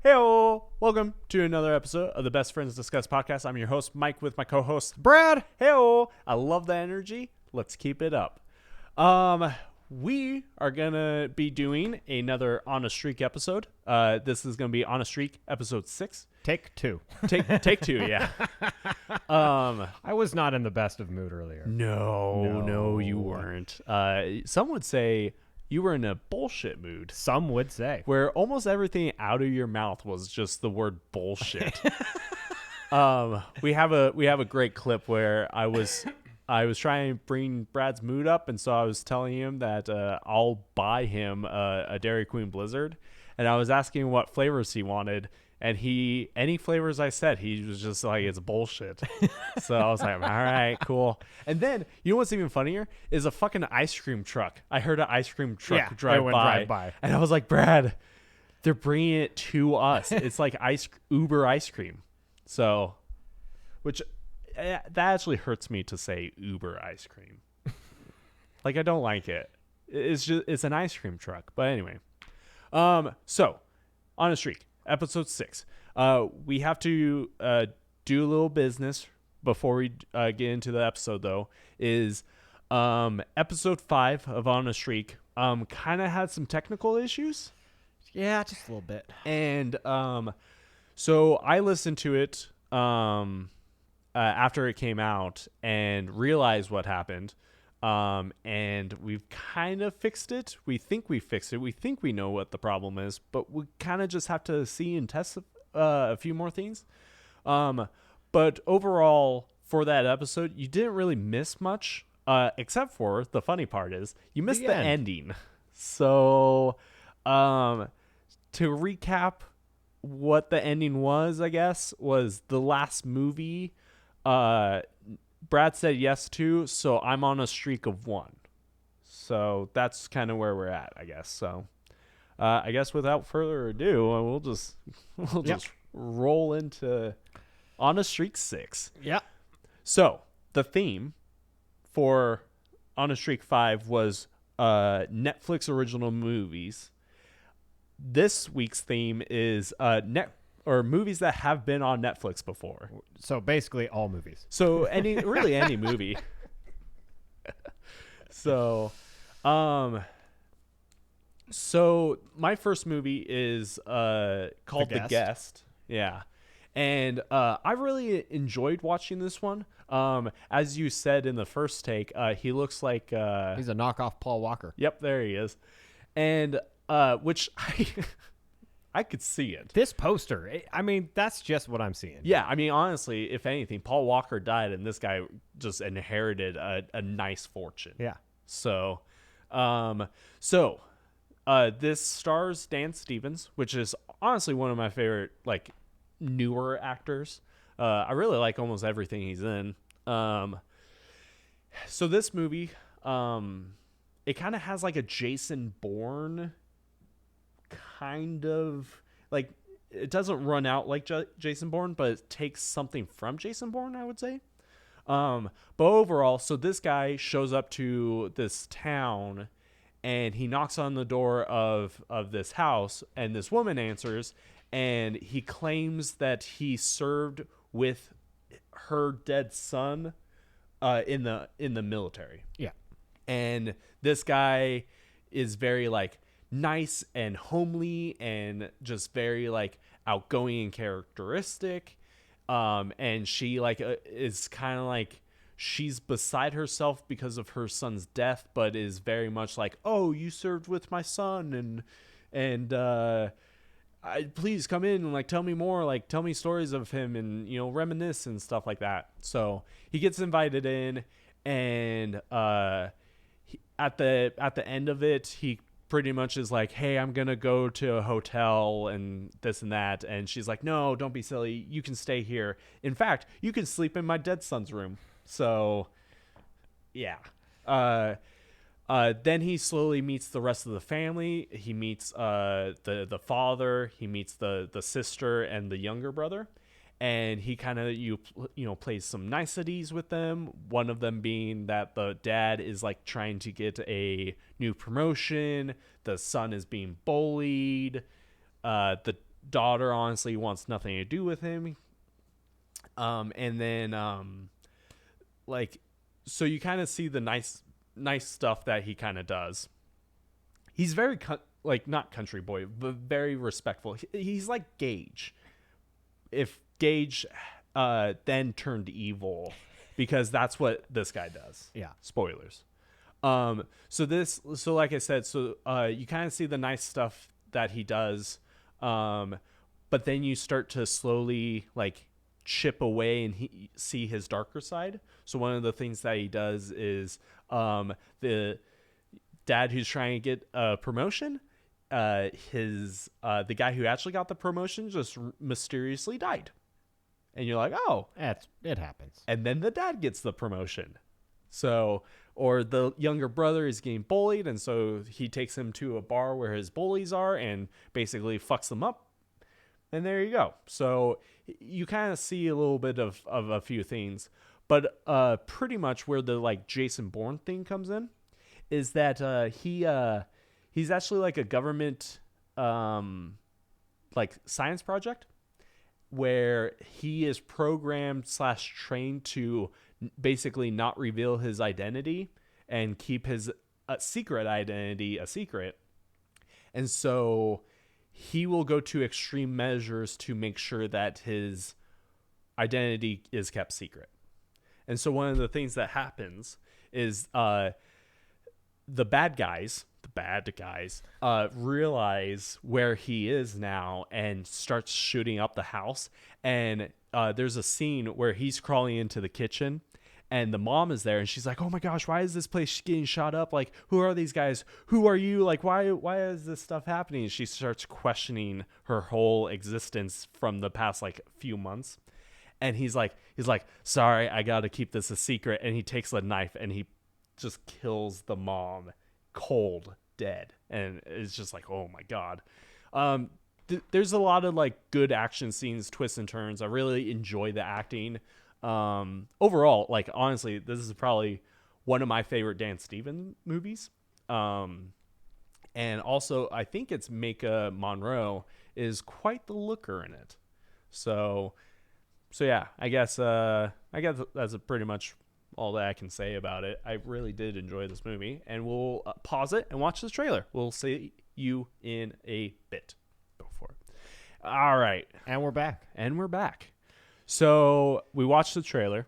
Heyo! Welcome to another episode of the Best Friends Discuss podcast. I'm your host, Mike, with my co-host, Brad. Heyo! I love the energy. Let's keep it up. We are gonna be doing another On a Streak episode. This is gonna be On a Streak episode 6. Take two. Take two, yeah. I was not in the best of mood earlier. No, you weren't. Some would say you were in a bullshit mood. Some would say. Where almost everything out of your mouth was just the word bullshit. We have a great clip where I was trying to bring Brad's mood up, and so I was telling him that I'll buy him a Dairy Queen Blizzard, and I was asking him what flavors he wanted, and any flavors I said, he was just like, it's bullshit. So I was like, all right, cool. And then, you know what's even funnier? Is a fucking ice cream truck. I heard an ice cream truck drive by, and I was like, Brad, they're bringing it to us. It's like Uber ice cream. So, which, that actually hurts me to say Uber ice cream. Like, I don't like it. It's an ice cream truck. But anyway. So, On a Streak. Episode 6. We have to do a little business before we get into the episode, though. Is episode 5 of On a Streak kind of had some technical issues. Yeah, just a little bit. And so I listened to it after it came out and realized what happened. And we've kind of fixed it. We think we fixed it. We think we know what the problem is, but we kind of just have to see and test a few more things. But overall, for that episode, you didn't really miss much, except for the funny part is you missed the ending. So, to recap what the ending was, I guess, was the last movie, Brad said yes to, so I'm on a streak of 1. So that's kind of where we're at, I guess. So I guess without further ado, we'll just roll into On a Streak 6. Yeah. So the theme for On a Streak 5 was Netflix original movies. This week's theme is movies that have been on Netflix before. So basically all movies. So any movie. So my first movie is called The Guest. Yeah. And I really enjoyed watching this one. As you said in the first take, he looks like he's a knockoff Paul Walker. Yep, there he is. And which I could see it. This poster, I mean, that's just what I'm seeing. Yeah, I mean, honestly, if anything, Paul Walker died and this guy just inherited a nice fortune. Yeah. So, this stars Dan Stevens, which is honestly one of my favorite, like, newer actors. I really like almost everything he's in. So this movie, it kind of has like a Jason Bourne kind of, like, it doesn't run out like Jason Bourne, but it takes something from Jason Bourne, I would say. But overall, so this guy shows up to this town and he knocks on the door of this house, and this woman answers, and he claims that he served with her dead son in the military. Yeah. And this guy is very, like, nice and homely and just very, like, outgoing and characteristic. And she, like, is kind of like, she's beside herself because of her son's death, but is very much like, oh, you served with my son, and please come in and, like, tell me more, like, tell me stories of him, and, you know, reminisce and stuff like that. So he gets invited in, and at the end of it, he pretty much is like, hey, I'm gonna go to a hotel and this and that, and she's like, no, don't be silly, you can stay here. In fact, you can sleep in my dead son's room. So yeah. Then he slowly meets the rest of the family. He meets the father, he meets the sister and the younger brother, and he kind of plays some niceties with them. One of them being that the dad is, like, trying to get a new promotion, the son is being bullied, the daughter honestly wants nothing to do with him. And then like, so you kind of see the nice stuff that he kind of does. He's very like not country boy, but very respectful. He's like Gage, if Gage then turned evil, because that's what this guy does. Yeah. Spoilers. So like I said, you kind of see the nice stuff that he does, but then you start to slowly like chip away and see his darker side. So one of the things that he does is the dad who's trying to get a promotion, the guy who actually got the promotion just mysteriously died. And you're like, oh, it happens. And then the dad gets the promotion. So, or the younger brother is getting bullied, and so he takes him to a bar where his bullies are and basically fucks them up. And there you go. So you kind of see a little bit of a few things, but pretty much where the like Jason Bourne thing comes in is that he's actually like a government like science project where he is programmed / trained to basically not reveal his identity and keep his secret identity a secret. And so he will go to extreme measures to make sure that his identity is kept secret. And so one of the things that happens is the bad guys realize where he is now and starts shooting up the house. And there's a scene where he's crawling into the kitchen and the mom is there and she's like, oh my gosh, why is this place getting shot up? Like, who are these guys? Who are you? Like, why is this stuff happening? And she starts questioning her whole existence from the past like few months. And he's like, sorry, I got to keep this a secret. And he takes a knife and he just kills the mom cold dead. And it's just like, oh my God. There's a lot of like good action scenes, twists and turns. I really enjoy the acting. Overall, like honestly, this is probably one of my favorite Dan Stevens movies. And also I think it's Micah Monroe is quite the looker in it. So yeah, I guess that's pretty much all that I can say about it. I really did enjoy this movie, and we'll pause it and watch this trailer. We'll see you in a bit. Before. All right. And we're back. So we watched the trailer.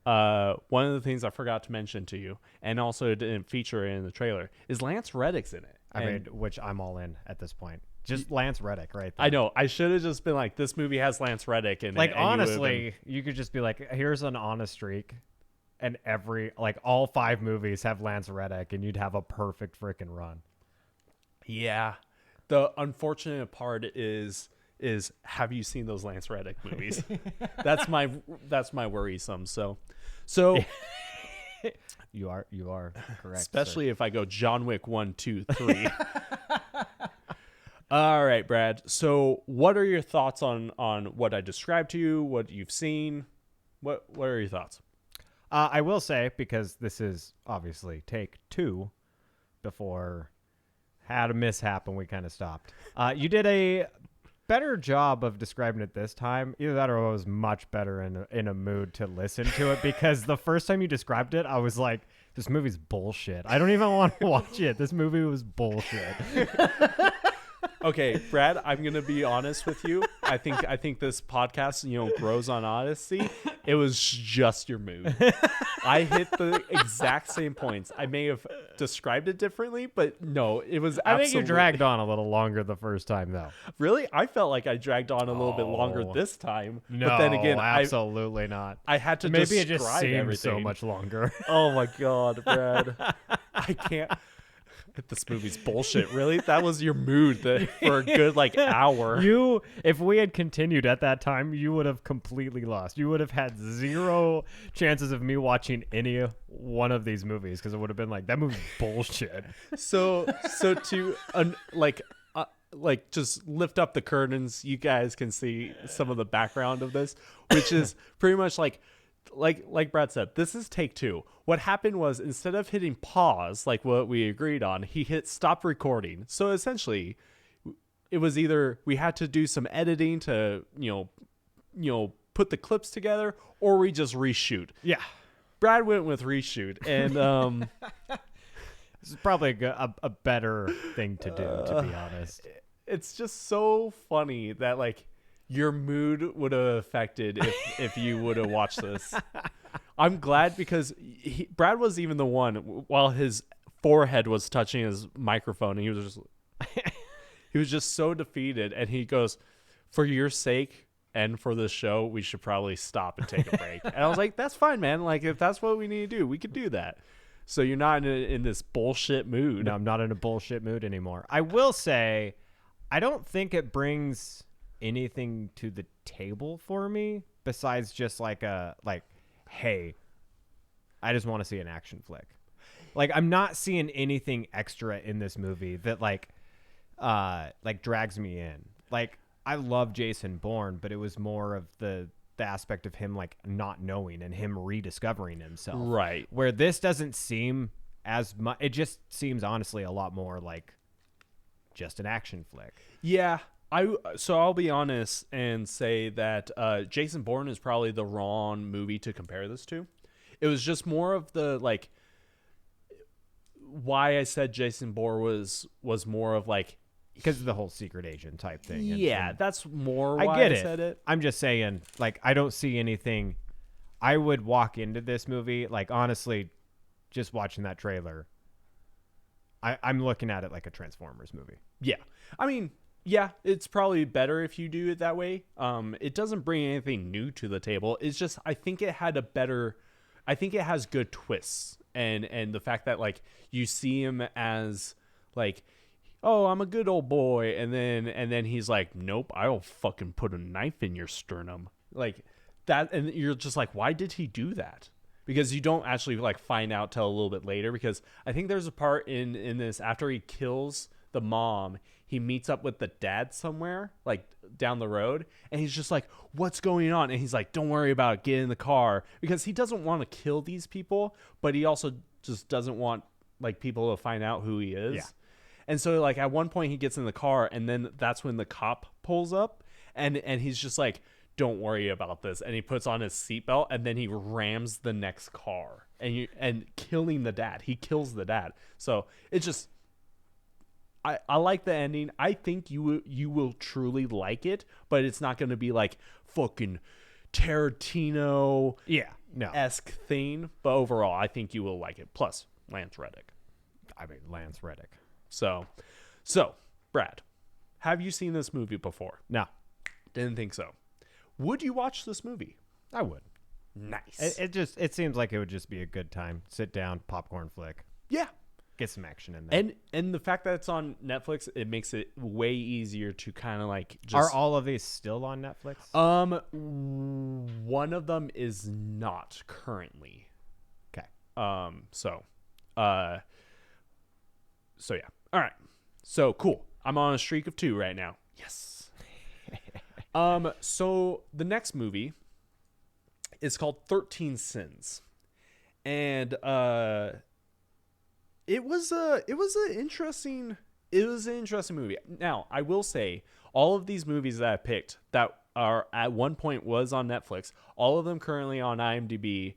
One of the things I forgot to mention to you, and also didn't feature in the trailer, is Lance Reddick's in it. I mean, which I'm all in at this point. Just Lance Reddick, right there. I know. I should have just been like, this movie has Lance Reddick in like, it. Like, honestly, you could just be like, here's an honest streak. And all 5 movies have Lance Reddick, and you'd have a perfect freaking run. Yeah. The unfortunate part is have you seen those Lance Reddick movies? That's my worrisome. So you are correct. Especially if I go John Wick 1, 2, 3. All right, Brad. So what are your thoughts on what I described to you, what you've seen? What are your thoughts? I will say, because this is obviously take 2 before had a mishap and we kind of stopped. You did a better job of describing it this time. Either that or I was much better in a mood to listen to it, because the first time you described it, I was like, this movie's bullshit. I don't even want to watch it. This movie was bullshit. Okay, Brad, I'm going to be honest with you. I think this podcast, grows on honesty. It was just your mood. I hit the exact same points. I may have described it differently, but no, it was absolutely... I think you dragged on a little longer the first time, though. Really? I felt like I dragged on a little bit longer this time. No, but then again, absolutely not. I had to Maybe describe it just seemed everything. so much longer. Oh my God, Brad. I can't... This movie's bullshit. Really? That was your mood for a good hour. If we had continued at that time, you would have completely lost. You would have had 0 chances of me watching any one of these movies, because it would have been like, that movie's bullshit. So to just lift up the curtains, you guys can see some of the background of this, which is pretty much like Brad said, this is take 2. What happened was, instead of hitting pause, like what we agreed on, he hit stop recording. So essentially, it was either we had to do some editing to, put the clips together, or we just reshoot. Yeah. Brad went with reshoot, and This is probably a better thing to do, to be honest. it's just so funny that like your mood would have affected if you would have watched this. I'm glad because Brad was even the one while his forehead was touching his microphone, and he was just so defeated, and he goes, "For your sake and for the show, we should probably stop and take a break." And I was like, "That's fine, man. Like if that's what we need to do, we could do that." So you're not in this bullshit mood. No, I'm not in a bullshit mood anymore. I will say, I don't think it brings anything to the table for me besides just hey, I just want to see an action flick. Like I'm not seeing anything extra in this movie that like drags me in. Like I love Jason Bourne, but it was more of the aspect of him like not knowing and him rediscovering himself. Right. Where this doesn't seem as much. It just seems honestly a lot more like just an action flick. Yeah. So I'll be honest and say that Jason Bourne is probably the wrong movie to compare this to. It was just more of the like why I said Jason Bourne was more of like because of the whole secret agent type thing. Yeah, that's more why I said it. I'm just saying, like, I don't see anything. I would walk into this movie, like, honestly, just watching that trailer, I'm looking at it like a Transformers movie. Yeah. I mean, yeah, it's probably better if you do it that way. It doesn't bring anything new to the table. It's just, I think it has good twists. And the fact that, like, you see him as, like, oh, I'm a good old boy, and then he's like, nope, I'll fucking put a knife in your sternum, like that, and you're just like, why did he do that? Because you don't actually like find out till a little bit later. Because I think there's a part in this after he kills the mom, he meets up with the dad somewhere like down the road, and he's just like, what's going on? And he's like, don't worry about it, get in the car, because he doesn't want to kill these people, but he also just doesn't want like people to find out who he is. Yeah. And so, like, at one point he gets in the car, and then that's when the cop pulls up, and he's just like, don't worry about this. And he puts on his seatbelt, and then he rams the next car, and killing the dad. He kills the dad. So it's just, I like the ending. I think you will truly like it, but it's not going to be like fucking Tarantino esque thing. But overall, I think you will like it. Plus, Lance Reddick. Lance Reddick. So, Brad, have you seen this movie before? No. Didn't think so. Would you watch this movie? I would. Nice. It seems like it would just be a good time. Sit down, popcorn flick. Yeah. Get some action in there. And the fact that it's on Netflix, it makes it way easier to kind of like just... Are all of these still on Netflix? One of them is not currently. Okay. So yeah. All right. So cool. I'm on a streak of 2 right now. Yes. So the next movie is called 13 Sins. And it was an interesting movie. Now, I will say all of these movies that I picked that are at one point was on Netflix, all of them currently on IMDb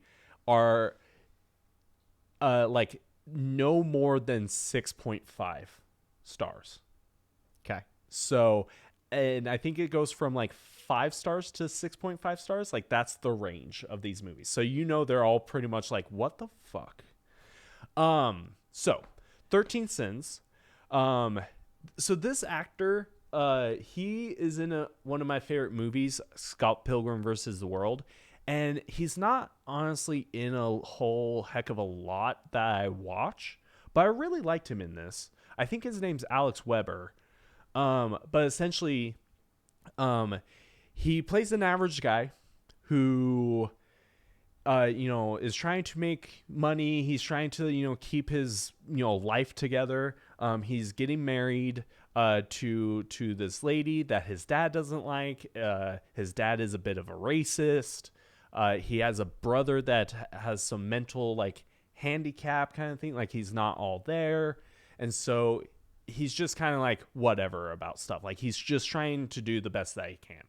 are like no more than 6.5 stars. Okay. So, and I think it goes from like 5 stars to 6.5 stars. Like that's the range of these movies. So, they're all pretty much like, what the fuck? So 13 Sins. So this actor, he is in one of my favorite movies, Scott Pilgrim versus the World. And he's not honestly in a whole heck of a lot that I watch, but I really liked him in this. I think his name's Alex Weber. But essentially, he plays an average guy who, is trying to make money. He's trying to, keep his, life together. He's getting married to this lady that his dad doesn't like. His dad is a bit of a racist. He has a brother that has some mental like handicap kind of thing. Like he's not all there. And so he's just kind of like whatever about stuff. Like he's just trying to do the best that he can.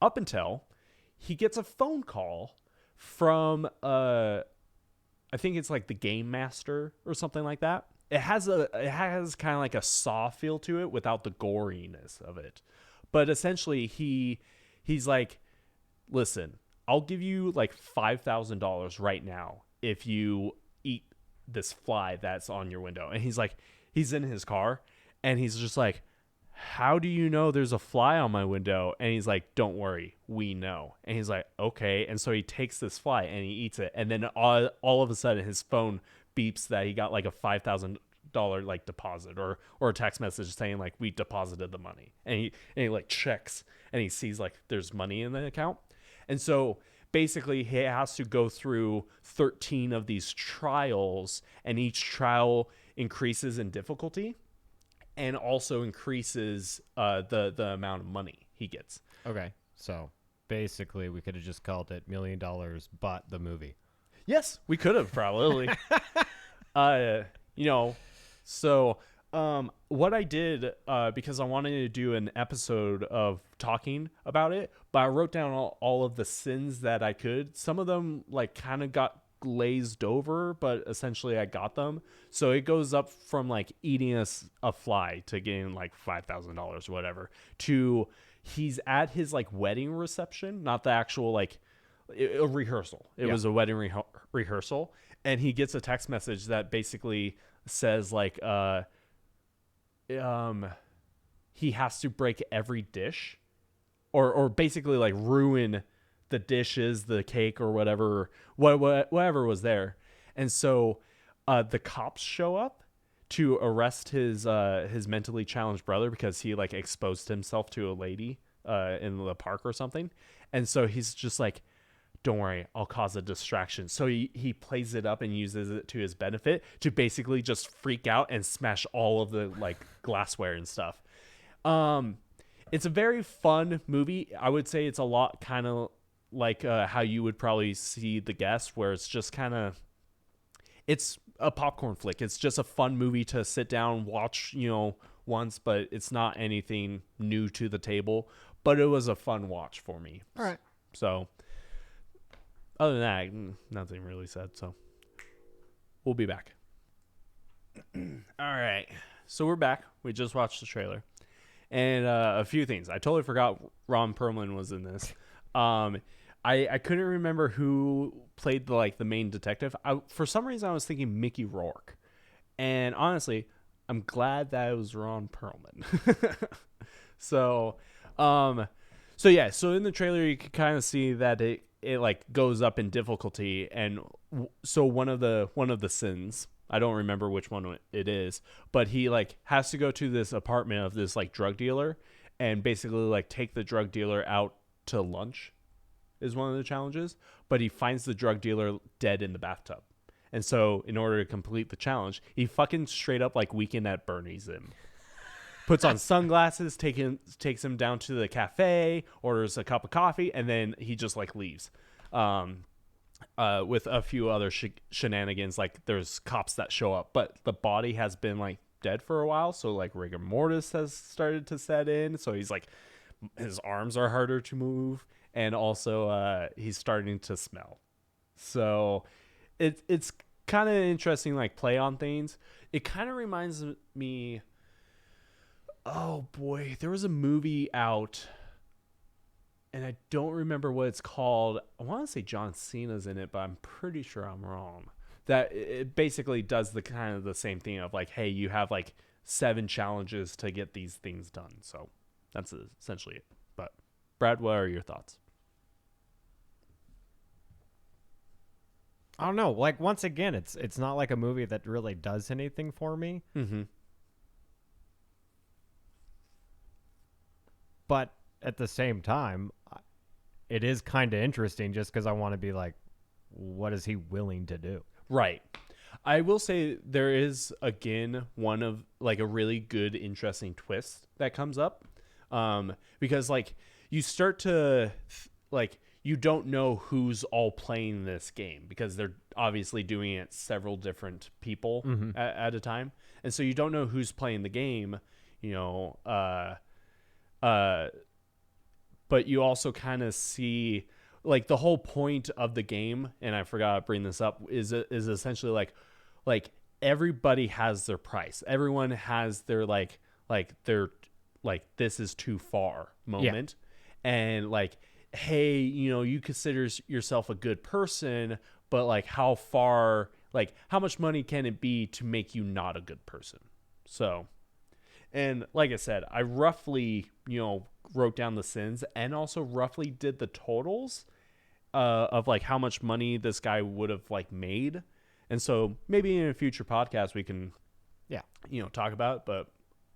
Up until he gets a phone call from I think it's like the game master or something like that. It has kind of like a Saw feel to it without the goriness of it. But essentially he's like, listen, I'll give you like $5,000 right now if you eat this fly that's on your window. And he's in his car and he's just like, how do you know there's a fly on my window? And he's like, don't worry, we know. And he's like, okay. And so he takes this fly and he eats it. And then all of a sudden his phone beeps that he got like a $5,000 like deposit or a text message saying like, we deposited the money. And he like checks and he sees like there's money in the account. And so basically he has to go through 13 of these trials, and each trial increases in difficulty and also increases the amount of money he gets. Okay. So basically we could have just called it $1 Million, but the movie. Yes, we could have probably. So what I did, because I wanted to do an episode of talking about it, but I wrote down all of the sins that I could. Some of them like kind of got glazed over, but essentially I got them. So it goes up from like eating a fly to getting like $5,000 or whatever, to he's at his like wedding reception, not the actual like a rehearsal. It was a wedding rehearsal, and he gets a text message that basically says like he has to break every dish or basically like ruin the dishes, the cake or whatever was there. And so the cops show up to arrest his mentally challenged brother because he like exposed himself to a lady in the park or something. And so he's just like, don't worry, I'll cause a distraction. So he plays it up and uses it to his benefit to basically just freak out and smash all of the like glassware and stuff. It's a very fun movie. I would say it's a lot kind of like how you would probably see The Guest, where it's just kind of, it's a popcorn flick. It's just a fun movie to sit down, watch, once, but it's not anything new to the table. But it was a fun watch for me. All right. So other than that, nothing really said. So we'll be back. All right. So we're back. We just watched the trailer. And a few things. I totally forgot Ron Perlman was in this. I couldn't remember who played the main detective. For some reason, I was thinking Mickey Rourke. And honestly, I'm glad that it was Ron Perlman. So in the trailer, you can kind of see that it like goes up in difficulty. And so one of the sins, I don't remember which one it is, but he like has to go to this apartment of this like drug dealer and basically like take the drug dealer out to lunch is one of the challenges, but he finds the drug dealer dead in the bathtub. And so in order to complete the challenge, he fucking straight up like Weekend at Bernie's him. Puts on sunglasses, takes him down to the cafe, orders a cup of coffee, and then he just like leaves. With a few other shenanigans, like there's cops that show up, but the body has been like dead for a while, so like rigor mortis has started to set in, so he's like, his arms are harder to move, and also he's starting to smell. So it's kind of interesting, like play on things. It kind of reminds me, oh boy, there was a movie out and I don't remember what it's called. I want to say John Cena's in it, but I'm pretty sure I'm wrong. That it basically does the kind of the same thing of like, hey, you have like 7 challenges to get these things done. So that's essentially it. But Brad, what are your thoughts? I don't know. Like, once again, it's not like a movie that really does anything for me. Mm-hmm. But at the same time, it is kind of interesting just because I want to be like, what is he willing to do? Right. I will say there is, again, one of like a really good, interesting twist that comes up. Because like you start to like, you don't know who's all playing this game because they're obviously doing it several different people at a time. And so you don't know who's playing the game, you know, but you also kind of see like the whole point of the game. And I forgot to bring this up is essentially like everybody has their price. Everyone has their their this is too far moment. And like, hey, you know, you consider yourself a good person, but like how far, like how much money can it be to make you not a good person? So, and like I said, I roughly, you know, wrote down the sins and also roughly did the totals of like how much money this guy would have like made. And so maybe in a future podcast we can, you know, talk about it. But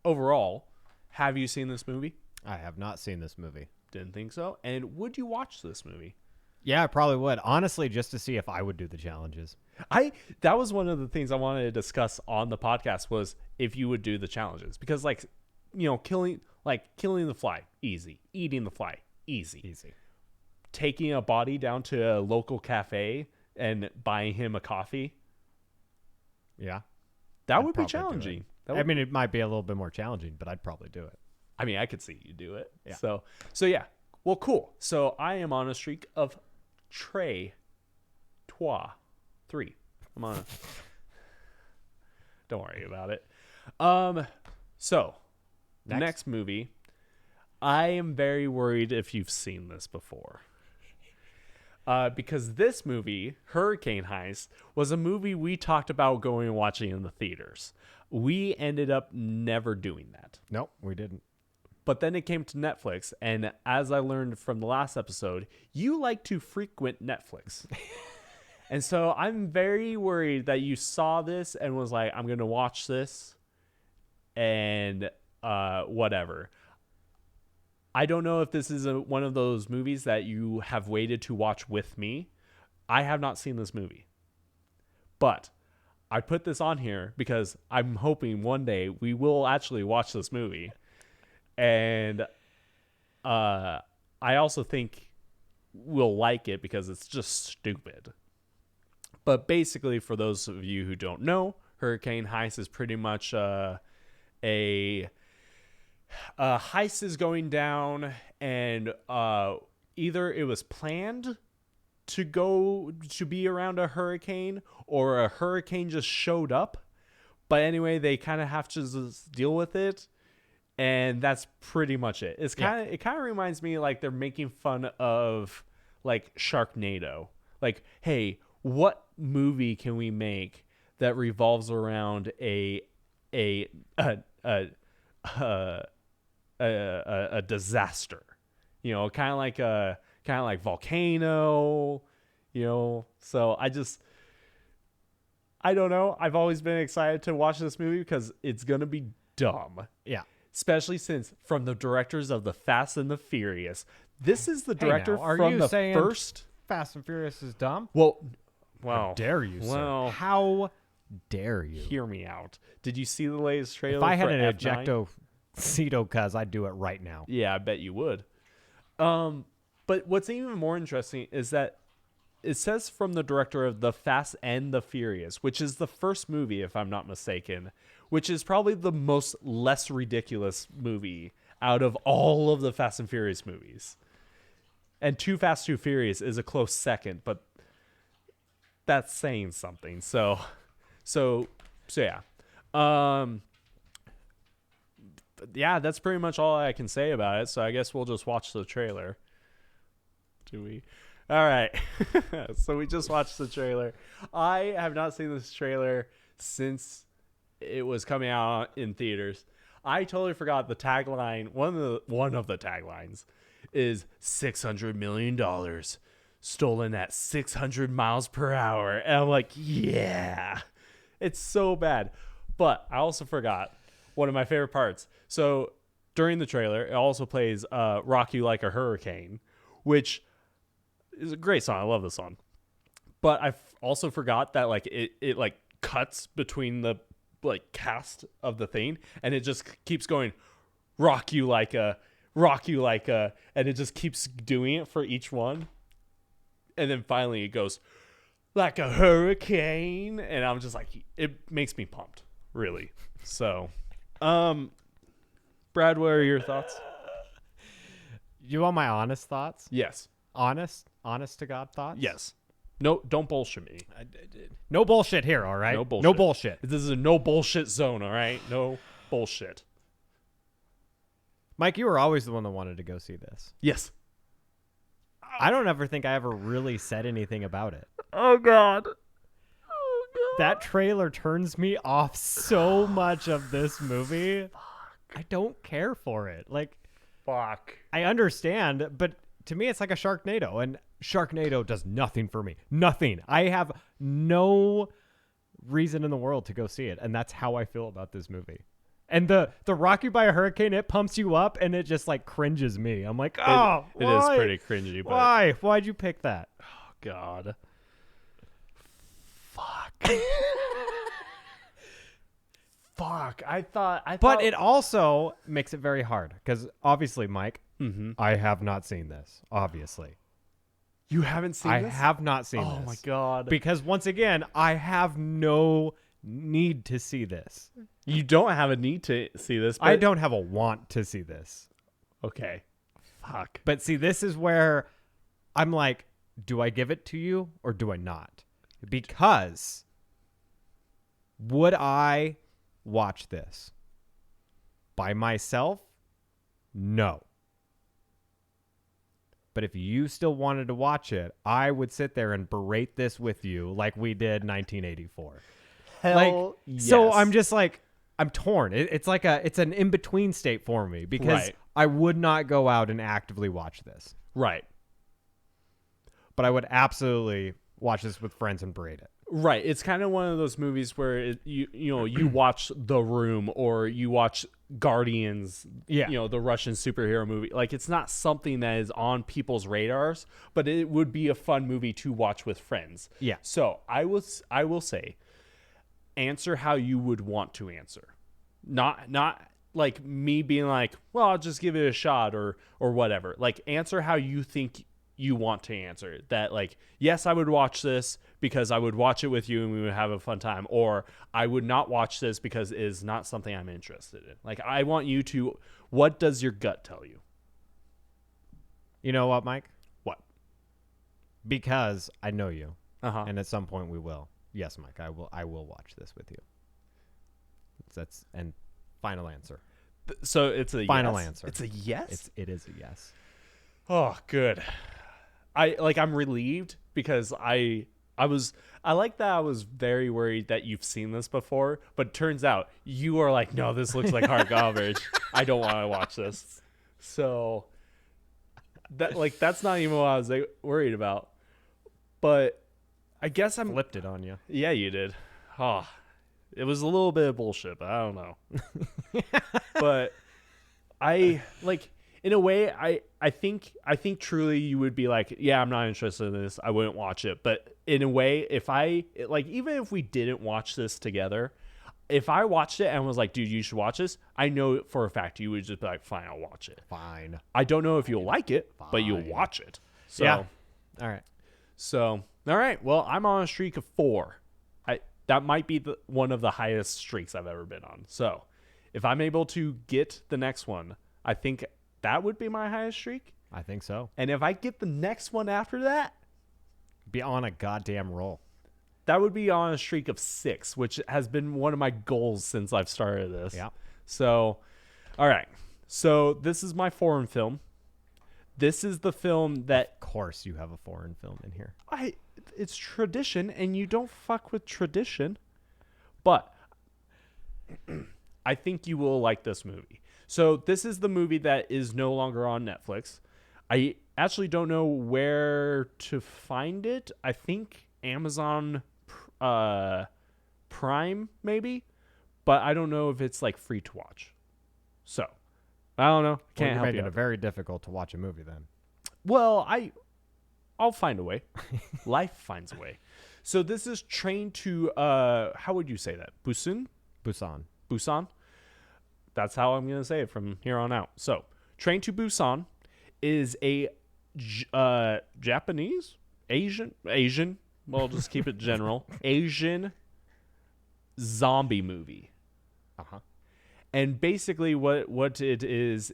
overall, have you seen this movie? I have not seen this movie. Didn't think so. And would you watch this movie? Yeah, I probably would. Honestly, just to see if I would do the challenges. That was one of the things I wanted to discuss on the podcast was if you would do the challenges, because like, you know, killing the fly, easy. Eating the fly, easy. Taking a body down to a local cafe and buying him a coffee. Yeah. That would be challenging. I mean, it might be a little bit more challenging, but I'd probably do it. I mean, I could see you do it. Yeah. So yeah. Well, cool. So I am on a streak of trois. I'm on. Don't worry about it. So next movie. I am very worried if you've seen this before. Because this movie, Hurricane Heist, was a movie we talked about going and watching in the theaters. We ended up never doing that. Nope, we didn't. But then it came to Netflix, and as I learned from the last episode, you like to frequent Netflix. And so I'm very worried that you saw this and was like, I'm going to watch this and whatever. I don't know if this is one of those movies that you have waited to watch with me. I have not seen this movie. But I put this on here because I'm hoping one day we will actually watch this movie. And I also think we'll like it because it's just stupid. But basically, for those of you who don't know, Hurricane Heist is pretty much a heist is going down, and either it was planned to be around a hurricane, or a hurricane just showed up. But anyway, they kind of have to just deal with it. And that's pretty much it. It kind of reminds me like they're making fun of like Sharknado. Like, hey, what movie can we make that revolves around a disaster? You know, kind of like Volcano. You know, so I don't know. I've always been excited to watch this movie because it's gonna be dumb. Yeah. Especially since from the directors of the Fast and the Furious. This is the director from the first Fast and Furious is dumb? Well, how dare you, sir? How dare you? Hear me out. Did you see the latest trailer? If I had for an F9? ejecto cuz, I'd do it right now. Yeah, I bet you would. But what's even more interesting is that it says from the director of the Fast and the Furious, which is the first movie, if I'm not mistaken, which is probably the most less ridiculous movie out of all of the Fast and Furious movies. And Too Fast, Too Furious is a close second, but that's saying something. So yeah. Yeah, that's pretty much all I can say about it. So I guess we'll just watch the trailer. Do we? All right. So we just watched the trailer. I have not seen this trailer since it was coming out in theaters. I totally forgot the tagline. One of the taglines is $600 million stolen at 600 miles per hour. And I'm like, yeah, it's so bad. But I also forgot one of my favorite parts. So during the trailer, it also plays Rock You Like a Hurricane, which is a great song. I love this song. But I also forgot that like it like cuts between the like cast of the thing, and it just keeps going rock you like a, and it just keeps doing it for each one. And then finally it goes like a hurricane, and I'm just like, it makes me pumped, really. So, Brad, what are your thoughts? You want my honest thoughts? Yes. Honest to God thoughts? Yes. No, don't bullshit me. No bullshit here, all right? No bullshit. No bullshit. This is a no bullshit zone, all right? No bullshit. Mike, you were always the one that wanted to go see this. Yes. I don't ever think I ever really said anything about it. Oh, God. That trailer turns me off so much of this movie. I don't care for it. Like, Fuck. I understand, but to me, it's like a Sharknado, and Sharknado does nothing for me. Nothing. I have no reason in the world to go see it, and that's how I feel about this movie. And the Rock You by a Hurricane, it pumps you up, and it just like cringes me. I'm like, oh, it is pretty cringy. But... Why? Why'd you pick that? Oh, God. Fuck. Fuck. I thought. But it also makes it very hard because obviously, Mike, I have not seen this. Obviously, you haven't seen this? I have not seen this. Oh my God. Because once again, I have no need to see this. You don't have a need to see this. But... I don't have a want to see this. Okay. Fuck. But see, this is where I'm like, do I give it to you or do I not? Because would I watch this by myself? No. But if you still wanted to watch it, I would sit there and berate this with you like we did 1984. Hell yes. So I'm just like, I'm torn. It's like it's an in-between state for me because I would not go out and actively watch this. Right. But I would absolutely watch this with friends and berate it. Right. It's kind of one of those movies where you watch The Room or you watch Guardians, the Russian superhero movie. Like, it's not something that is on people's radars, but it would be a fun movie to watch with friends. Yeah. So I will say, answer how you would want to answer. Not like me being like, well, I'll just give it a shot or whatever. Like, answer how you think you want to answer that. Like, yes, I would watch this because I would watch it with you and we would have a fun time, or I would not watch this because it is not something I'm interested in. Like, I want you to, what does your gut tell you? You know what, Mike? What? Because I know you, and at some point we will. Yes, Mike, I will watch this with you. That's and final answer. So it's a final yes? answer. It's a yes. It is a yes. Oh, good. I'm relieved because I like that I was very worried that you've seen this before, but it turns out you are like, no, this looks like hard garbage. I don't want to watch this. So that's not even what I was worried about. But I guess I'm flipped it on you. Yeah, you did. Oh, it was a little bit of bullshit, but I don't know. But in a way, I think truly you would be like, yeah, I'm not interested in this. I wouldn't watch it. But in a way, even if we didn't watch this together, if I watched it and was like, dude, you should watch this, I know for a fact you would just be like, fine, I'll watch it. Fine. I don't know if you'll like it, but you'll watch it. So, yeah. All right. So, all right. Well, I'm on a streak of 4. That might be one of the highest streaks I've ever been on. So, if I'm able to get the next one, I think that would be my highest streak. I think so. And if I get the next one after that, be on a goddamn roll. That would be on a streak of 6, which has been one of my goals since I've started this. Yeah. So, all right. So this is my foreign film. This is the film that... Of course you have a foreign film in here. It's tradition, and you don't fuck with tradition. But I think you will like this movie. So this is the movie that is no longer on Netflix. I actually don't know where to find it. I think Amazon Prime, maybe. But I don't know if it's like free to watch. So, I don't know. Can't help you. Making it very difficult to watch a movie then. Well, I'll find a way. Life finds a way. So this is Train to how would you say that? Busan? Busan? That's how I'm going to say it from here on out. So, Train to Busan is a Japanese, Asian, well, just keep it general, Asian zombie movie. Uh-huh. And basically what it is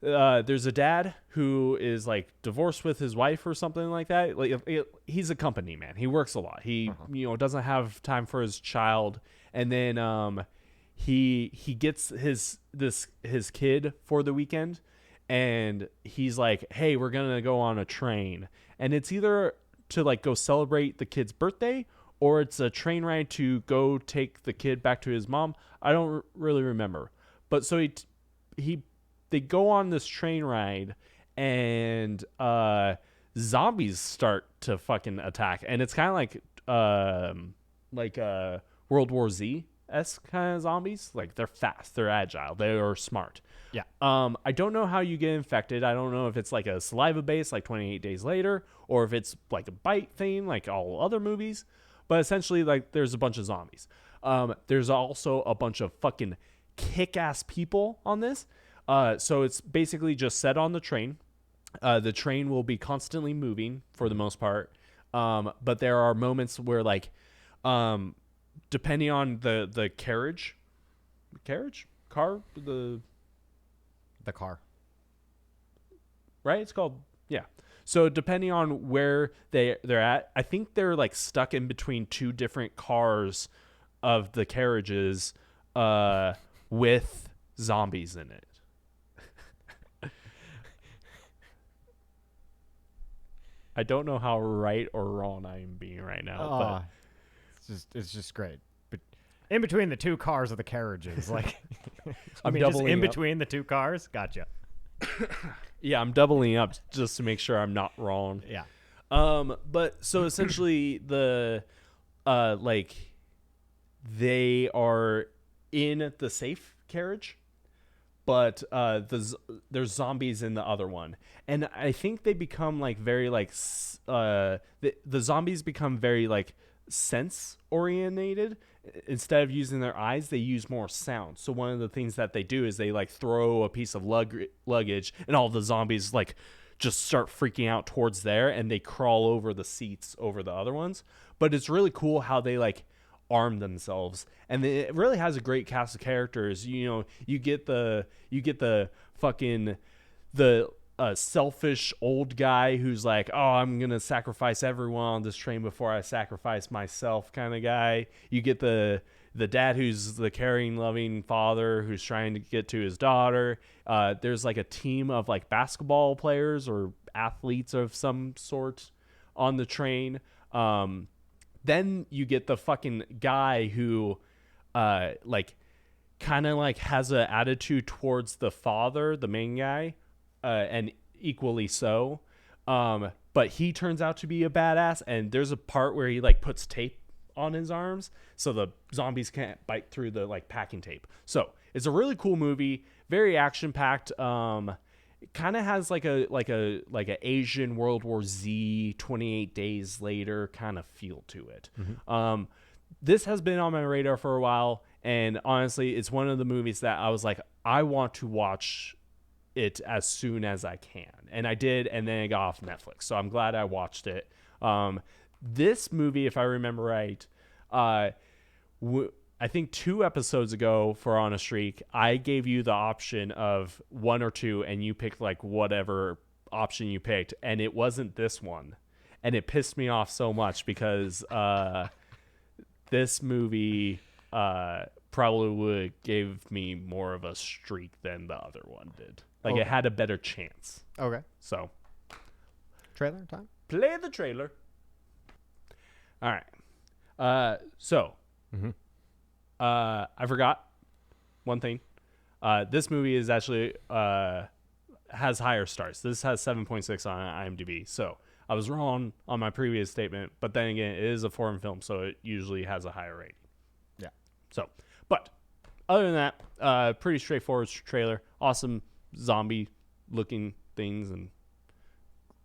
there's a dad who is like divorced with his wife or something like that. Like he's a company man. He works a lot. He doesn't have time for his child, and then he gets his kid for the weekend, and he's like, "Hey, we're going to go on a train." And it's either to like go celebrate the kid's birthday, or it's a train ride to go take the kid back to his mom. I don't really remember. But so they go on this train ride, and zombies start to fucking attack, and it's kind of like World War Z-esque kind of zombies. Like they're fast, they're agile, they are smart. Yeah. I don't know how you get infected. I don't know if it's like a saliva base like 28 Days Later, or if it's like a bite thing like all other movies. But essentially, like, there's a bunch of zombies. There's also a bunch of fucking kick-ass people on this. So it's basically just set on the train. The train will be constantly moving for the most part. But there are moments where, like, depending on the car, The car. right? It's called, yeah. So depending on where they're at, I think they're like stuck in between two different cars of the carriages with zombies in it. I don't know how right or wrong I am being right now, but it's just great. But in between the two cars of the carriages, like I'm just doubling in up. between the two cars. Gotcha. Yeah, I'm doubling up just to make sure I'm not wrong. Yeah. But so essentially the like they are in the safe carriage, but there's zombies in the other one, and I think they become like very like the zombies become very like sense orientated. Instead of using their eyes, they use more sound. So one of the things that they do is they like throw a piece of luggage, and all the zombies like just start freaking out towards there, and they crawl over the seats over the other ones. But it's really cool how they like arm themselves, and it really has a great cast of characters. You get the fucking selfish old guy who's like, oh, I'm gonna sacrifice everyone on this train before I sacrifice myself kind of guy. You get the dad who's the caring, loving father who's trying to get to his daughter. There's like a team of like basketball players or athletes of some sort on the train. Then you get the fucking guy who like kind of like has an attitude towards the father, the main guy, and equally so. But he turns out to be a badass, and there's a part where he like puts tape on his arms so the zombies can't bite through the like packing tape. So it's a really cool movie, very action packed. It kind of has like a Asian World War Z 28 Days Later kind of feel to it. Mm-hmm. This has been on my radar for a while, and honestly, it's one of the movies that I was like, I want to watch it as soon as I can, and I did, and then it got off Netflix, so I'm glad I watched it. This movie, if I remember right, I think 2 episodes ago for On a Streak, I gave you the option of 1 or 2, and you picked like whatever option you picked, and it wasn't this one, and it pissed me off so much because this movie probably would give me more of a streak than the other one did. Like, okay. It had a better chance. Okay. So, trailer time? Play the trailer. All right. I forgot one thing. This movie is actually has higher stars. This has 7.6 on IMDb. So I was wrong on my previous statement, but then again, it is a foreign film, so it usually has a higher rating. Yeah. So, but other than that, pretty straightforward trailer. Awesome zombie-looking things and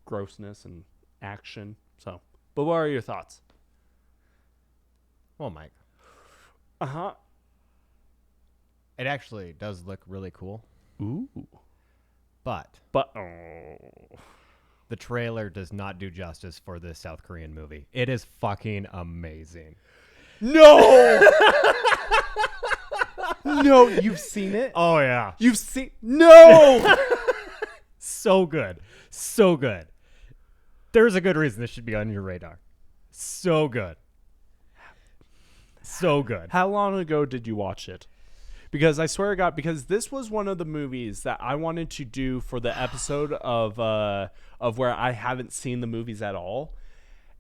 grossness and action. So, but what are your thoughts? Well, Mike. Uh-huh. It actually does look really cool. Ooh. But oh. The trailer does not do justice for this South Korean movie. It is fucking amazing. No! No, you've seen it? Oh yeah. You've seen No. So good. So good. There's a good reason this should be on your radar. So good. So good. How long ago did you watch it? Because I swear to God, because this was one of the movies that I wanted to do for the episode of where I haven't seen the movies at all.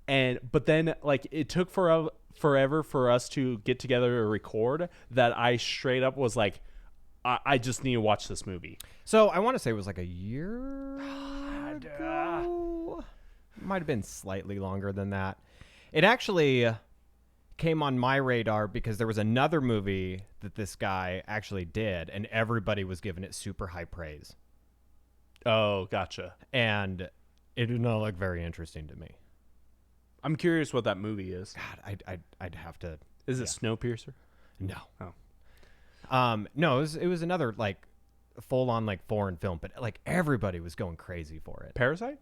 But then like it took forever for us to get together to record that I straight up was like, I just need to watch this movie. So I want to say it was like a year ago. Might have been slightly longer than that. It actually came on my radar because there was another movie that this guy actually did, and everybody was giving it super high praise. Oh, gotcha. And it did not look very interesting to me. I'm curious what that movie is. God, I'd have to. Is it Snowpiercer? No. Oh. No, it was another like full on like foreign film, but like everybody was going crazy for it. Parasite?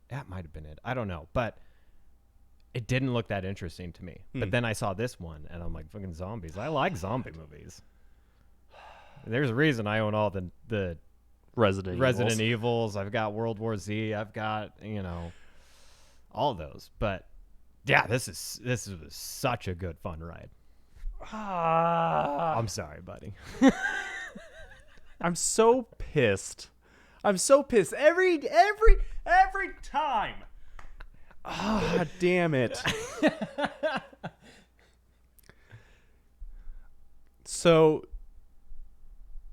That might have been it. I don't know, but it didn't look that interesting to me. But then I saw this one, and I'm like, fucking zombies. I like zombie movies. There's a reason I own all the Resident Evils. I've got World War Z. I've got, all of those. But yeah, this is such a good fun ride. I'm sorry, buddy. I'm so pissed. Every time. Ah, damn it. So,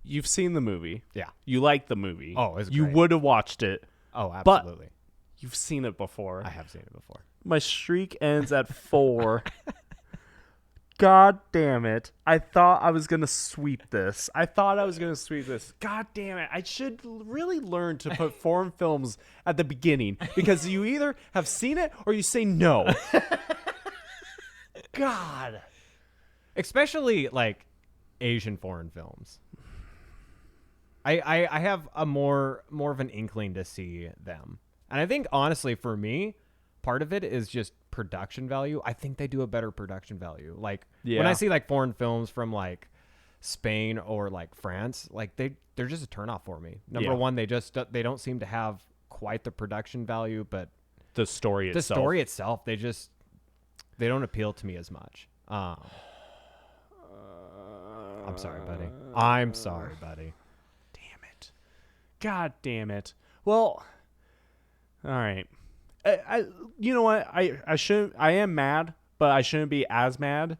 you've seen the movie. Yeah. You like the movie. Oh, it's You great. would have watched it. Oh, absolutely. You've seen it before. I have seen it before. My streak ends at 4. God damn it. I thought I was going to sweep this. God damn it. I should really learn to put foreign films at the beginning because you either have seen it or you say no. God. Especially like Asian foreign films. I have a more of an inkling to see them. And I think honestly for me, part of it is just production value. I think they do a better production value. Like when I see like foreign films from like Spain or like France, like they're just a turnoff for me. Number one, they don't seem to have quite the production value, but the story itself, they don't appeal to me as much. I'm sorry, buddy. Damn it. God damn it. Well, all right. I you know what? I am mad, but I shouldn't be as mad.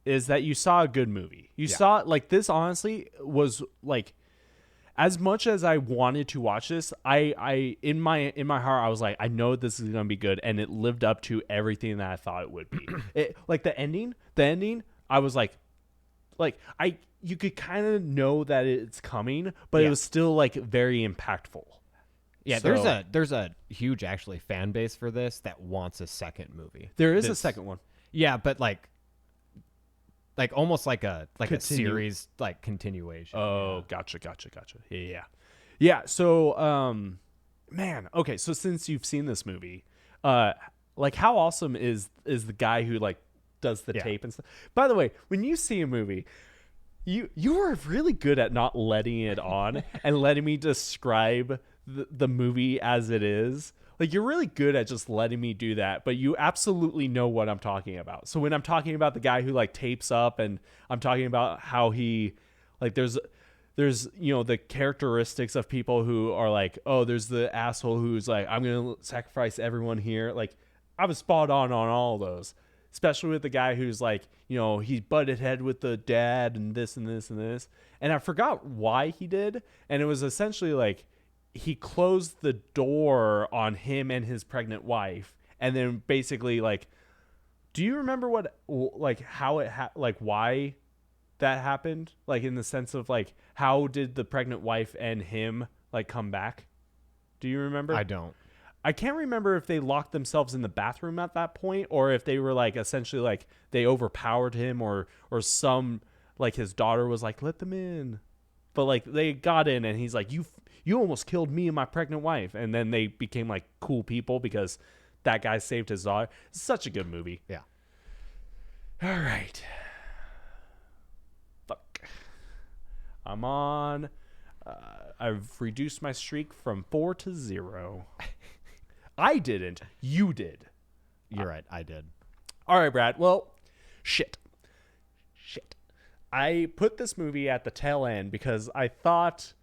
Is that you saw a good movie. You saw like this honestly was like as much as I wanted to watch this, I in my heart I was like, I know this is gonna be good, and it lived up to everything that I thought it would be. Like the ending, I was like you could kind of know that it's coming, but it was still like very impactful. Yeah, So, there's a huge actually fan base for this that wants a second movie. There is a second one. Yeah, but like almost like a series like continuation. Oh, gotcha. Yeah. So, man, okay. So since you've seen this movie, like how awesome is the guy who like does the tape and stuff? By the way, when you see a movie, you are really good at not letting it on and letting me describe the movie as it is. Like you're really good at just letting me do that, but you absolutely know what I'm talking about. So when I'm talking about the guy who like tapes up, and I'm talking about how he like there's the characteristics of people who are like, oh, there's the asshole who's like, I'm gonna sacrifice everyone here. Like I was spot on all of those, especially with the guy who's like, he butted head with the dad and this and this and this, and I forgot why he did, and it was essentially like he closed the door on him and his pregnant wife, and then basically like, do you remember why that happened? Like in the sense of like, how did the pregnant wife and him like come back? Do you remember? I don't. I can't remember if they locked themselves in the bathroom at that point, or if they were like essentially like they overpowered him, or some like his daughter was like, let them in, but like they got in, and he's like, you almost killed me and my pregnant wife. And then they became like cool people because that guy saved his daughter. It's such a good movie. Yeah. All right. I'm on. I've reduced my streak from 4 to 0. I didn't. You did. You're right. I did. All right, Brad. Well, shit. I put this movie at the tail end because I thought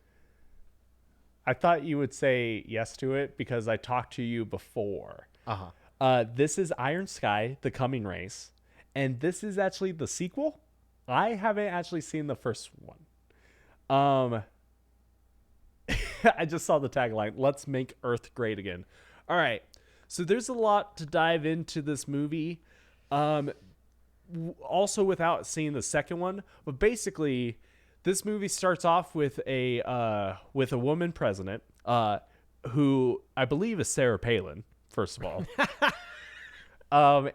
you would say yes to it because I talked to you before. This is Iron Sky: The Coming Race, and this is actually the sequel. I haven't actually seen the first one. I just saw the tagline, "Let's make Earth great again." All right. So there's a lot to dive into this movie. Also without seeing the second one, but basically this movie starts off with a woman president, who I believe is Sarah Palin, first of all.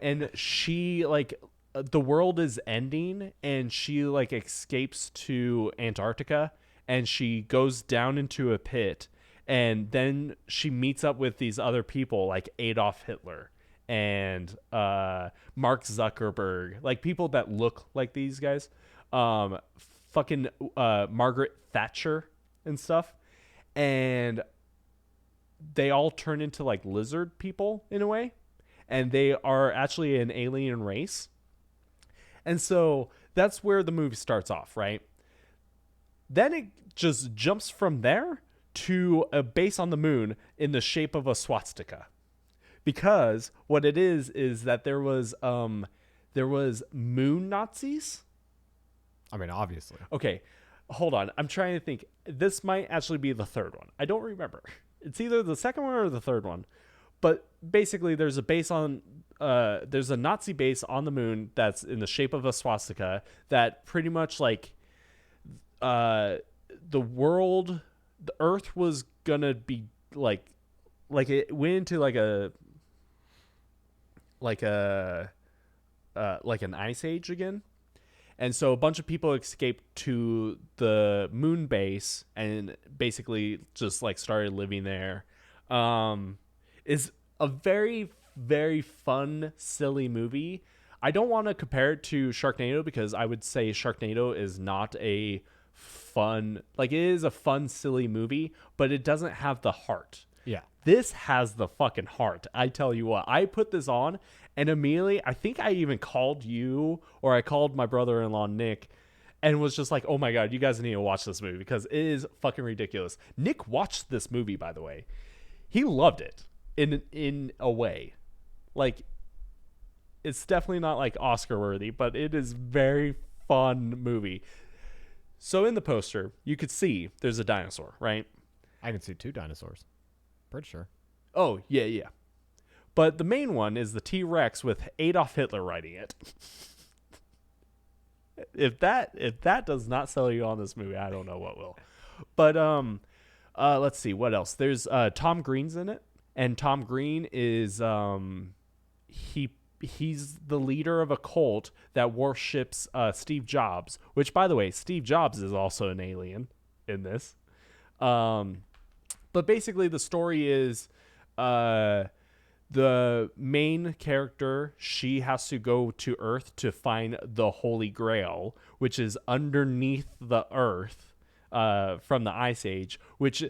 And she the world is ending and she escapes to Antarctica and she goes down into a pit and then she meets up with these other people like Adolf Hitler and Mark Zuckerberg, people that look like these guys, fucking Margaret Thatcher and stuff, and they all turn into lizard people in a way, and they are actually an alien race. And so that's where the movie starts off, right? Then it just jumps from there to a base on the moon in the shape of a swastika. Because what it is that there was moon Nazis. I mean, obviously. Okay, hold on. I'm trying to think. This might actually be the third one. I don't remember. It's either the second one or the third one. But basically, there's a Nazi base on the moon that's in the shape of a swastika that pretty much the Earth was gonna be it went into an ice age again. And so a bunch of people escaped to the moon base and basically just started living there. Is a very, very fun, silly movie. I don't want to compare it to Sharknado because I would say Sharknado is not a fun, it is a fun, silly movie, but it doesn't have the heart. Yeah. This has the fucking heart. I tell you what, I put this on and immediately, I think I even called you or I called my brother-in-law, Nick, and was just like, oh my God, you guys need to watch this movie because it is fucking ridiculous. Nick watched this movie, by the way. He loved it in a way. It's definitely not Oscar worthy, but it is very fun movie. So in the poster, you could see there's a dinosaur, right? I can see 2 dinosaurs. Pretty sure. Oh, yeah. But the main one is the T-Rex with Adolf Hitler riding it. If that does not sell you on this movie, I don't know what will. But let's see what else. There's Tom Green's in it, and Tom Green is he's the leader of a cult that worships Steve Jobs, which, by the way, Steve Jobs is also an alien in this. But basically the story is the main character, she has to go to Earth to find the Holy Grail, which is underneath the Earth from the Ice Age, which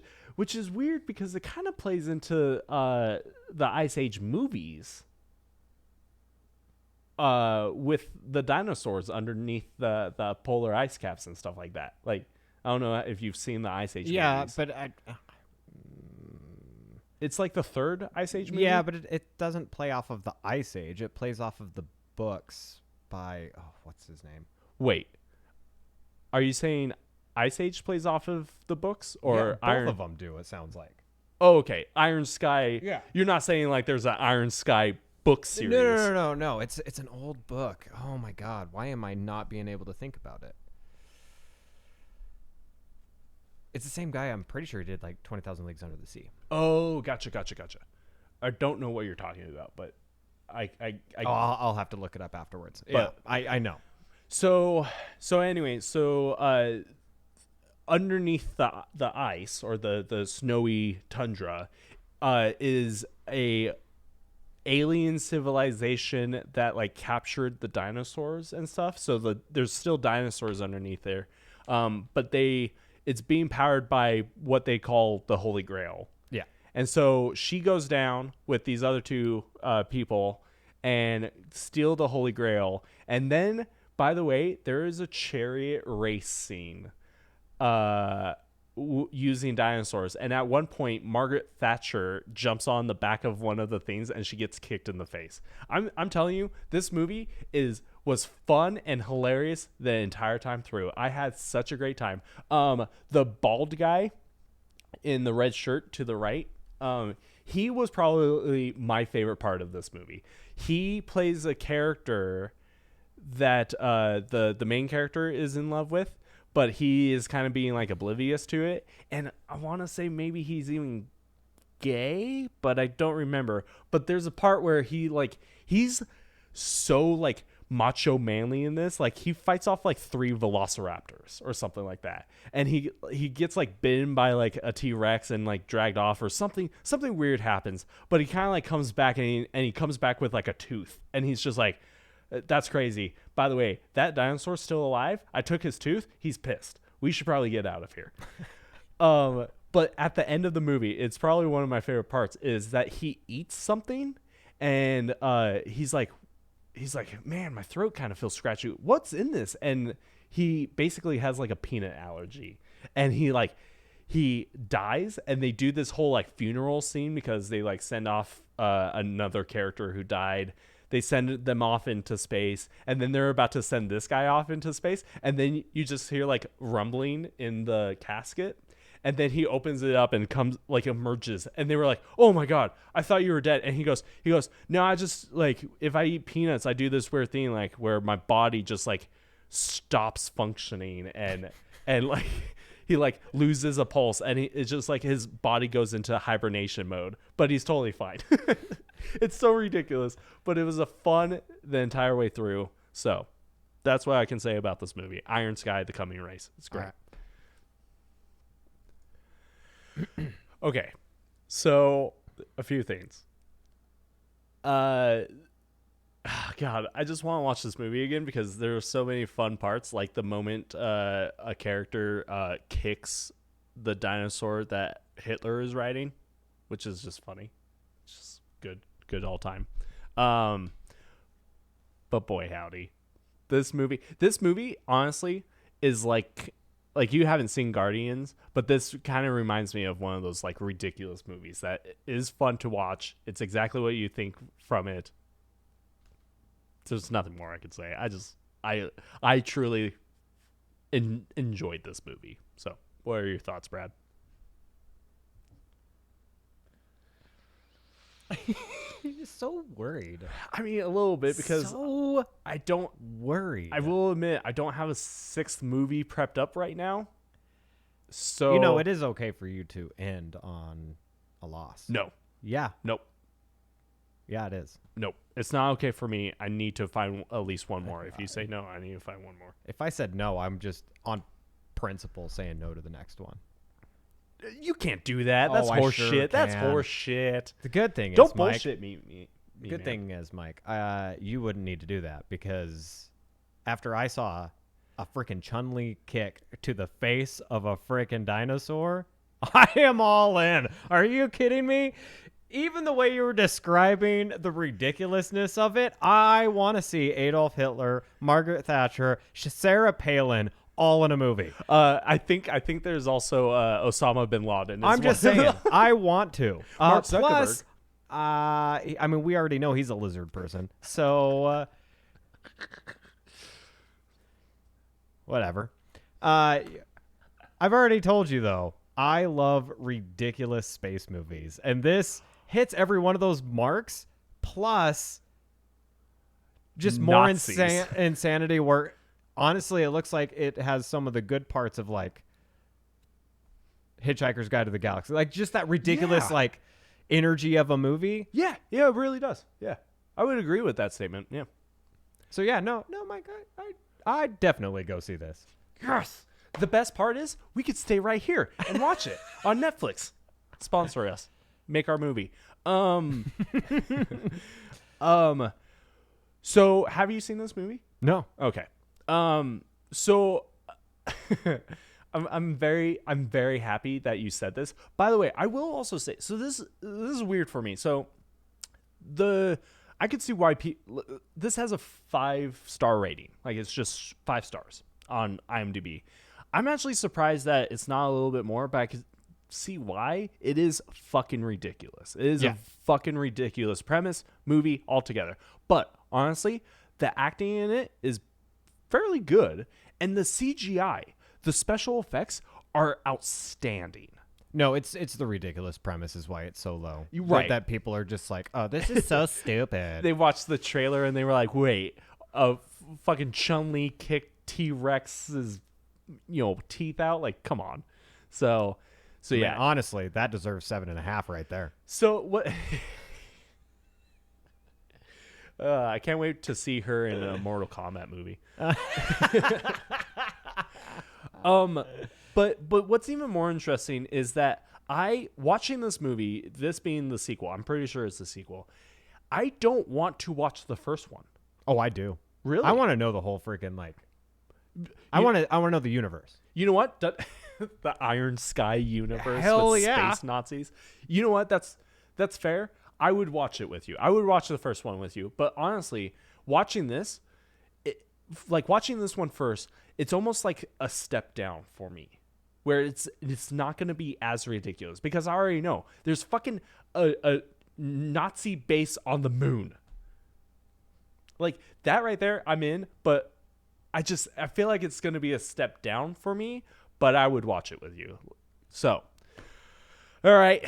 is weird because it kind of plays into the Ice Age movies with the dinosaurs underneath the polar ice caps and stuff like that. I don't know if you've seen the Ice Age movies. Yeah, but it's the third Ice Age movie? Yeah, but it doesn't play off of the Ice Age. It plays off of the books by... Oh, what's his name? Wait. Are you saying Ice Age plays off of the books? Or yeah, both of them do, it sounds like. Oh, okay. Iron Sky. Yeah. You're not saying there's an Iron Sky book series. No. It's an old book. Oh, my God. Why am I not being able to think about it? It's the same guy. I'm pretty sure he did 20,000 Leagues Under the Sea. Oh, gotcha. I don't know what you're talking about, but I'll have to look it up afterwards. But, yeah, I know. So anyway, underneath the ice or the snowy tundra is a alien civilization that captured the dinosaurs and stuff. So there's still dinosaurs underneath there. But it's being powered by what they call the Holy Grail. Yeah. And so she goes down with these other two people and steal the Holy Grail. And then, by the way, there is a chariot race scene using dinosaurs. And at one point, Margaret Thatcher jumps on the back of one of the things and she gets kicked in the face. I'm telling you, this movie was fun and hilarious the entire time through. I had such a great time. The bald guy in the red shirt to the right, he was probably my favorite part of this movie. He plays a character that the main character is in love with, but he is kind of being like oblivious to it. And I want to say maybe he's even gay, but I don't remember. But there's a part where he's so like macho manly in this. Like he fights off like 3 velociraptors or something like that. And he gets like bitten by like a T-Rex and like dragged off or something weird happens. But he kind of like comes back and he comes back with like a tooth. And he's just like, that's crazy. By the way, that dinosaur's still alive. I took his tooth. He's pissed. We should probably get out of here. But at the end of the movie, it's probably one of my favorite parts is that he eats something and he's like, man, my throat kind of feels scratchy. What's in this? And he basically has like a peanut allergy and he dies and they do this whole like funeral scene because they like send off another character who died. They send them off into space, and then they're about to send this guy off into space, and then you just hear like rumbling in the casket, and then he opens it up and comes like emerges, and they were like, "Oh my god, I thought you were dead." And he goes, "No, I just like if I eat peanuts, I do this weird thing like where my body just like stops functioning and like." He like loses a pulse and it's just like his body goes into hibernation mode, but he's totally fine. It's so ridiculous, but it was a fun the entire way through. So that's what I can say about this movie. Iron Sky, The Coming Race. It's great. Right. Okay. So a few things. God, I just want to watch this movie again because there are so many fun parts. Like the moment a character kicks the dinosaur that Hitler is riding, which is just funny. It's just good all time. But boy, howdy, this movie honestly is like you haven't seen Guardians, but this kind of reminds me of one of those like ridiculous movies that is fun to watch. It's exactly what you think from it. There's nothing more I could say. I truly enjoyed this movie. So, what are your thoughts, Brad? You're so worried. I mean, a little bit because so I don't worried. I will admit I don't have a 6th movie prepped up right now. So it is okay for you to end on a loss. No. Yeah. Nope. Yeah, it is. Nope. It's not okay for me. I need to find at least one more. If you say no, I need to find one more. If I said no, I'm just on principle saying no to the next one. You can't do that. That's horse shit. Sure That's horse shit. The good thing Don't is, Mike, bullshit me. Good thing is, Mike, you wouldn't need to do that because after I saw a freaking Chun-Li kick to the face of a freaking dinosaur, I am all in. Are you kidding me? Even the way you were describing the ridiculousness of it, I want to see Adolf Hitler, Margaret Thatcher, Sarah Palin all in a movie. I think there's also Osama bin Laden. I'm just saying, I want to. Mark Zuckerberg. Plus, I mean, we already know he's a lizard person, so whatever. I've already told you though, I love ridiculous space movies, and this hits every one of those marks. Plus, just more insanity. Where honestly, it looks like it has some of the good parts of like Hitchhiker's Guide to the Galaxy, like just that ridiculous like energy of a movie. Yeah, it really does. Yeah, I would agree with that statement. Yeah. So yeah, no, Mike, I'd definitely go see this. Yes. The best part is we could stay right here and watch it on Netflix. Sponsor us. Make our movie. So have you seen this movie? No. Okay. So I'm very happy that you said this. By the way, I will also say, so this is weird for me. So I could see why this has a 5-star rating. Like, it's just 5 stars on IMDb. I'm actually surprised that it's not a little bit more, but I could see why. It is fucking ridiculous. It is a fucking ridiculous premise, movie altogether. But honestly, the acting in it is fairly good, and the CGI, the special effects are outstanding. No, it's the ridiculous premise is why it's so low. Right. That people are just like, oh, this is so stupid. They watched the trailer and they were like, wait, fucking Chun-Li kicked T-Rex's, teeth out? Like, come on. So yeah. Man, honestly, that deserves 7.5 right there. So what... I can't wait to see her in a Mortal Kombat movie. But what's even more interesting is that watching this movie, this being the sequel, I'm pretty sure it's the sequel, I don't want to watch the first one. Oh, I do. Really? I want to know the whole freaking I want to know the universe. You know what? The Iron Sky universe with space Nazis. You know what? That's fair. I would watch it with you. I would watch the first one with you. But honestly, watching this one first, it's almost like a step down for me, where it's not going to be as ridiculous, because I already know there's fucking a Nazi base on the moon. Like, that right there, I'm in, but I feel like it's going to be a step down for me, but I would watch it with you. So, all right.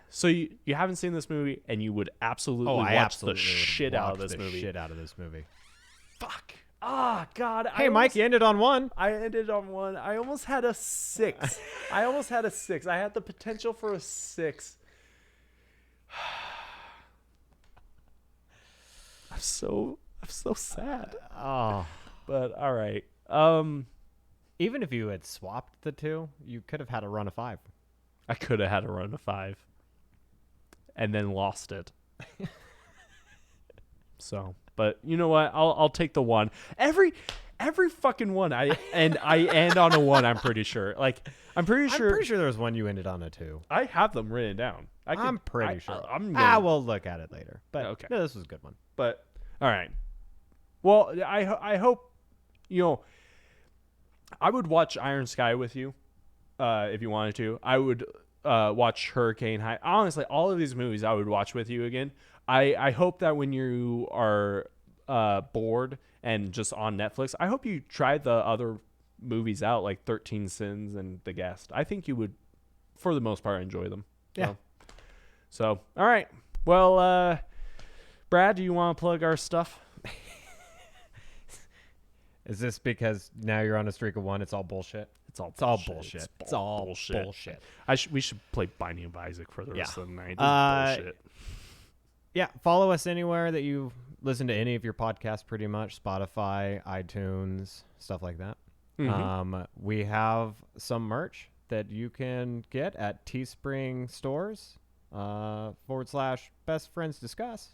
So you haven't seen this movie, and you would absolutely watch the shit out of this movie. Fuck. Ah, God. Hey, Mike, you ended on 1. I ended on 1. I almost had a 6. I had the potential for a 6. I'm so sad. Oh. But all right. Even if you had swapped the two, you could have had a run of 5. I could have had a run of 5 and then lost it. So, but you know what? I'll take the 1. Every fucking one I end on a 1, I'm pretty sure. Like, I'm pretty sure there was one you ended on a 2. I have them written down. I'm pretty sure. We'll look at it later. But okay. No, this was a good one. But all right. Well, I hope, I would watch Iron Sky with you if you wanted to. I would watch Hurricane High. Honestly, all of these movies I would watch with you again. I hope that when you are bored and just on Netflix, I hope you try the other movies out, like 13 Sins and The Guest. I think you would, for the most part, enjoy them. Yeah. So all right. Well, Brad, do you want to plug our stuff? Is this because now you're on a streak of 1? It's all bullshit. It's all bullshit. It's all bullshit. We should play Binding of Isaac for the rest of the night. Bullshit. Yeah, follow us anywhere that you listen to any of your podcasts, pretty much. Spotify, iTunes, stuff like that. Mm-hmm. We have some merch that you can get at Teespring stores /Best Friends Discuss,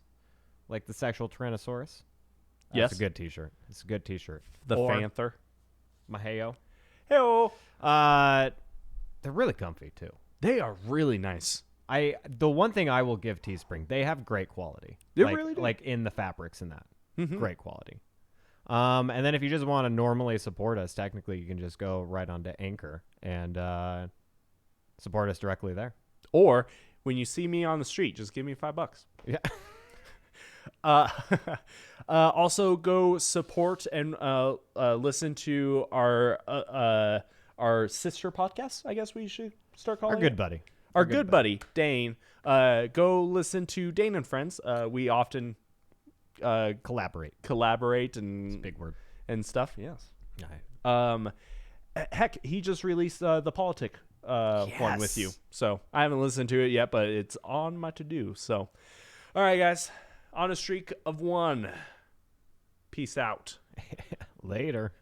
like the Sexual Tyrannosaurus. Yes. It's a good t-shirt. The Panther. Maheo. Hey-o. They're really comfy, too. They are really nice. The one thing I will give Teespring, they have great quality. They really do. Like in the fabrics and that. Mm-hmm. Great quality. And then if you just want to normally support us, technically you can just go right onto Anchor and support us directly there. Or when you see me on the street, just give me $5. Yeah. Also go support and listen to our sister podcast, I guess we should start calling our good buddy. Our good buddy, Dane. Go listen to Dane and Friends. We often collaborate and it's a big word and stuff. Yes. Right. Heck, he just released the Politic one with you. So I haven't listened to it yet, but it's on my to-do. So, all right, guys. On a streak of 1. Peace out. Later.